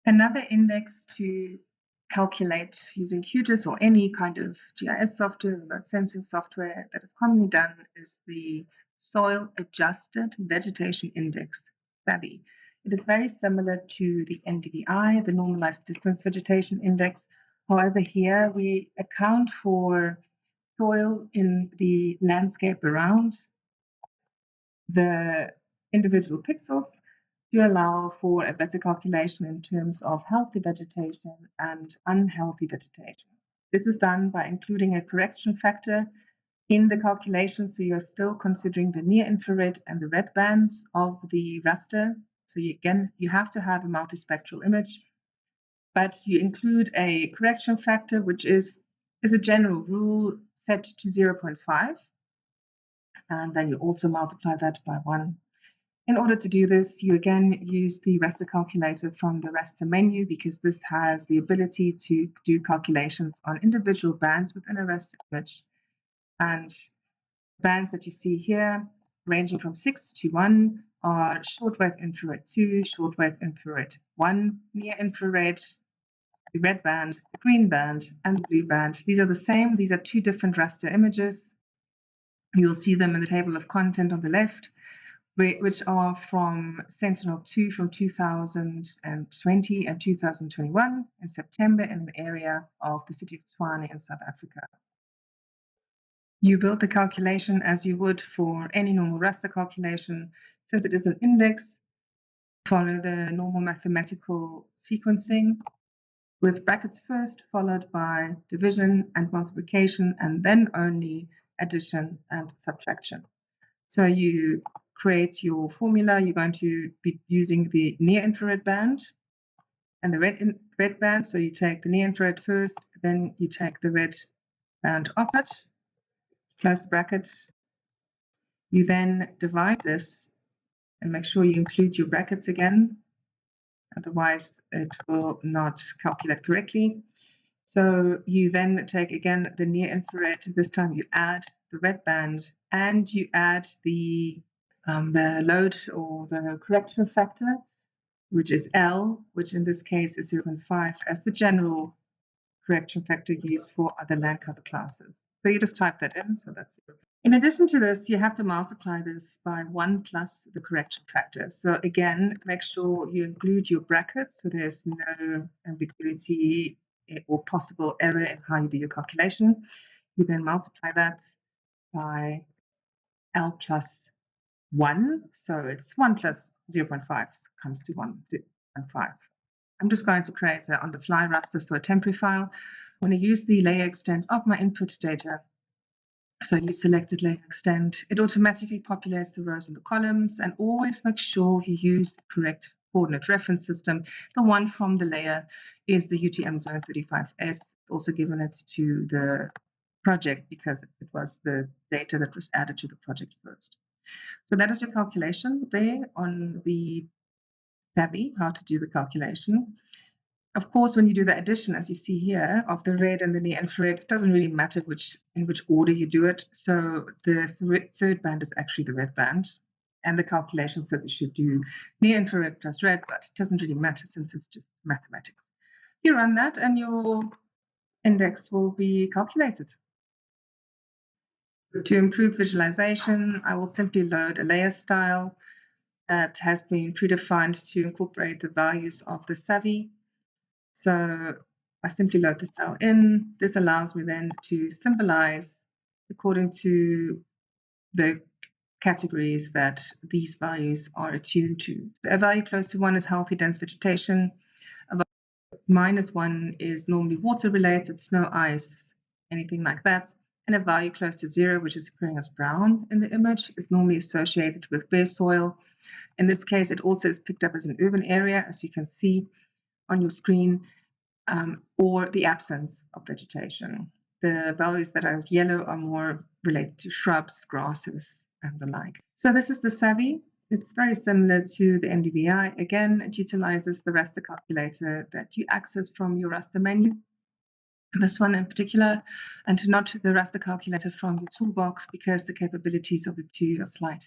Another index to calculate using QGIS or any kind of GIS software, remote sensing software that is commonly done, is the Soil Adjusted Vegetation Index, SAVI. It is very similar to the NDVI, the Normalized Difference Vegetation Index. However, here we account for soil in the landscape around the individual pixels to allow for a better calculation in terms of healthy vegetation and unhealthy vegetation. This is done by including a correction factor in the calculation, so you're still considering the near-infrared and the red bands of the raster. So you have to have a multispectral image, but you include a correction factor, which is a general rule set to 0.5, and then you also multiply that by 1. In order to do this, you again use the raster calculator from the raster menu, because this has the ability to do calculations on individual bands within a raster image. And bands that you see here, ranging from 6 to 1, are shortwave infrared 2, shortwave infrared 1, near infrared, the red band, the green band, and the blue band. These are the same. These are two different raster images. You'll see them in the table of content on the left, which are from Sentinel-2 from 2020 and 2021 in September in an area of the city of Tshwane in South Africa. You build the calculation as you would for any normal raster calculation. Since it is an index, follow the normal mathematical sequencing with brackets first, followed by division and multiplication, and then only addition and subtraction. So you create your formula. You're going to be using the near-infrared band and the red band. So you take the near-infrared first, then you take the red band off it, close the bracket. You then divide this and make sure you include your brackets again. Otherwise, it will not calculate correctly. So you then take again the near-infrared. This time you add the red band and you add the load or the correction factor, which is L, which in this case is 0.5 as the general correction factor used for other land cover classes. So you just type that in, so that's it. In addition to this, you have to multiply this by 1 plus the correction factor. So again, make sure you include your brackets so there's no ambiguity or possible error in how you do your calculation. You then multiply that by L plus 1, so it's 1 plus 0.5 comes to 1.5. I'm just going to create an on-the-fly raster, so a temporary file. I'm going to use the layer extend of my input data. So you selected layer extend. It automatically populates the rows and the columns, and always make sure you use the correct coordinate reference system. The one from the layer is the UTM zone 35S, also given it to the project because it was the data that was added to the project first. So that is your calculation there on the SAVI, how to do the calculation. Of course, when you do the addition, as you see here, of the red and the near-infrared, it doesn't really matter in which order you do it. So the third band is actually the red band. And the calculation says you should do near-infrared plus red, but it doesn't really matter since it's just mathematics. You run that and your index will be calculated. To improve visualization, I will simply load a layer style that has been predefined to incorporate the values of the SAVI. So I simply load the style in. This allows me then to symbolize according to the categories that these values are attuned to. So a value close to 1 is healthy, dense vegetation. A value -1 is normally water related, snow, ice, anything like that. And a value close to 0, which is appearing as brown in the image, is normally associated with bare soil. In this case, it also is picked up as an urban area, as you can see on your screen, or the absence of vegetation. The values that are yellow are more related to shrubs, grasses, and the like. So this is the SAVI. It's very similar to the NDVI. Again, it utilizes the raster calculator that you access from your raster menu. This one in particular, and not the raster calculator from your toolbox, because the capabilities of the two are slight.